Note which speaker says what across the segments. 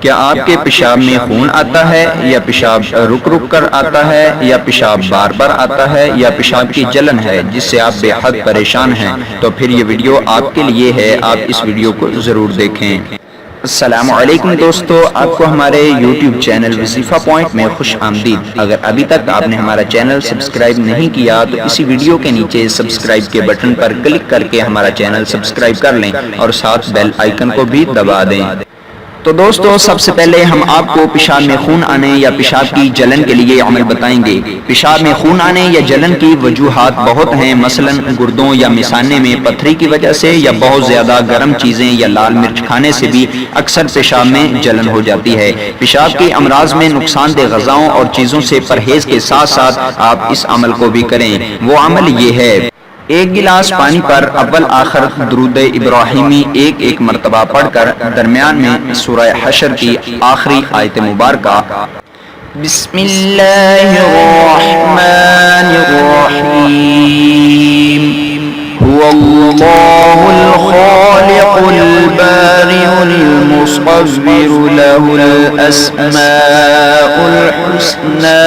Speaker 1: کیا آپ کے پیشاب میں خون آتا ہے یا پیشاب رک رک کر آتا ہے یا پیشاب بار بار آتا ہے یا پیشاب کی جلن ہے جس سے آپ بے حد پریشان ہیں؟ تو پھر یہ ویڈیو آپ کے لیے ہے، آپ اس ویڈیو کو ضرور دیکھیں۔ السلام علیکم دوستو، آپ کو ہمارے یوٹیوب چینل وظیفہ پوائنٹ میں خوش آمدید۔ اگر ابھی تک آپ نے ہمارا چینل سبسکرائب نہیں کیا تو اسی ویڈیو کے نیچے سبسکرائب کے بٹن پر کلک کر کے ہمارا چینل سبسکرائب کر لیں اور ساتھ بیل آئیکن کو بھی دبا دیں۔ تو دوستو، سب سے پہلے ہم آپ کو پیشاب میں خون آنے یا پیشاب کی جلن کے لیے عمل بتائیں گے۔ پیشاب میں خون آنے یا جلن کی وجوہات بہت ہیں، مثلا گردوں یا مثانے میں پتھری کی وجہ سے یا بہت زیادہ گرم چیزیں یا لال مرچ کھانے سے بھی اکثر پیشاب میں جلن ہو جاتی ہے۔ پیشاب کے امراض میں نقصان دہ غذاؤں اور چیزوں سے پرہیز کے ساتھ ساتھ آپ اس عمل کو بھی کریں۔ وہ عمل یہ ہے: ایک گلاس پانی پر اول آخر درود ابراہیمی ایک مرتبہ پڑھ کر درمیان میں سورہ حشر کی آخری آیت مبارکہ بسم اللہ الرحمن الرحیم هو اللہ الخالق البارئ المصور له الاسماء الحسنى،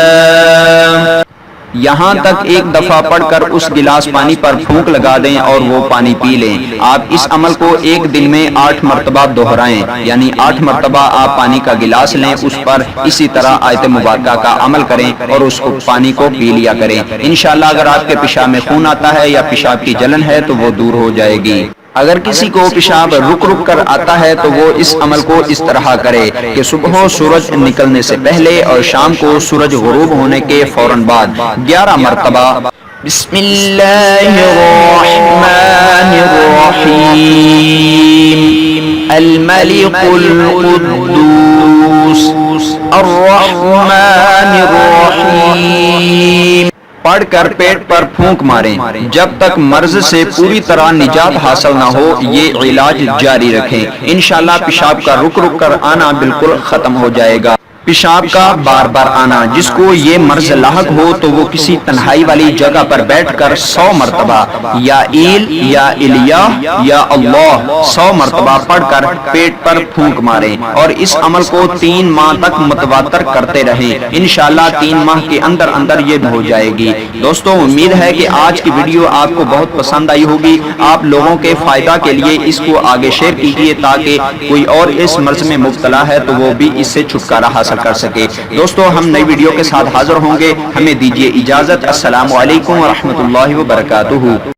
Speaker 1: یہاں تک ایک دفعہ پڑھ کر اس گلاس پانی پر پھونک لگا دیں اور وہ پانی پی لیں۔ آپ اس عمل کو ایک دن میں 8 مرتبہ دہرائیں، یعنی 8 مرتبہ آپ پانی کا گلاس لیں، اس پر اسی طرح آیت مبارکہ کا عمل کریں اور اس کو پانی کو پی لیا کریں۔ انشاءاللہ اگر آپ کے پیشاب میں خون آتا ہے یا پیشاب کی جلن ہے تو وہ دور ہو جائے گی۔ اگر کسی کو پیشاب رک رک کر آتا ہے تو وہ اس عمل کو اس طرح کرے کہ صبح سورج نکلنے سے پہلے اور شام کو سورج غروب ہونے کے فوراً بعد 11 مرتبہ بسم اللہ الرحمن الرحیم الملک القدوس الرحمن الرحیم پڑھ کر پیٹ پر پھونک ماریں۔ جب تک مرض سے پوری طرح نجات حاصل نہ ہو یہ علاج جاری رکھیں۔ انشاءاللہ پیشاب کا رک رک کر آنا بالکل ختم ہو جائے گا۔ پیشاب کا بار بار آنا، جس کو یہ مرض لاحق ہو تو وہ کسی تنہائی والی جگہ پر بیٹھ کر 100 مرتبہ یا ایل یا الہ یا اللہ 100 مرتبہ پڑھ کر پیٹ پر پھونک ماریں اور اس عمل کو 3 ماہ تک متواتر کرتے رہیں۔ انشاءاللہ 3 ماہ کے اندر اندر یہ ہو جائے گی۔ دوستو، امید ہے کہ آج کی ویڈیو آپ کو بہت پسند آئی ہوگی۔ آپ لوگوں کے فائدہ کے لیے اس کو آگے شیئر کیجیے تاکہ کوئی اور اس مرض میں مبتلا ہے تو وہ بھی اس سے چھٹکارا حاصل کر سکے۔ دوستو، ہم نئی ویڈیو کے ساتھ حاضر ہوں گے، ہمیں دیجیے اجازت۔ السلام علیکم ورحمۃ اللہ وبرکاتہ۔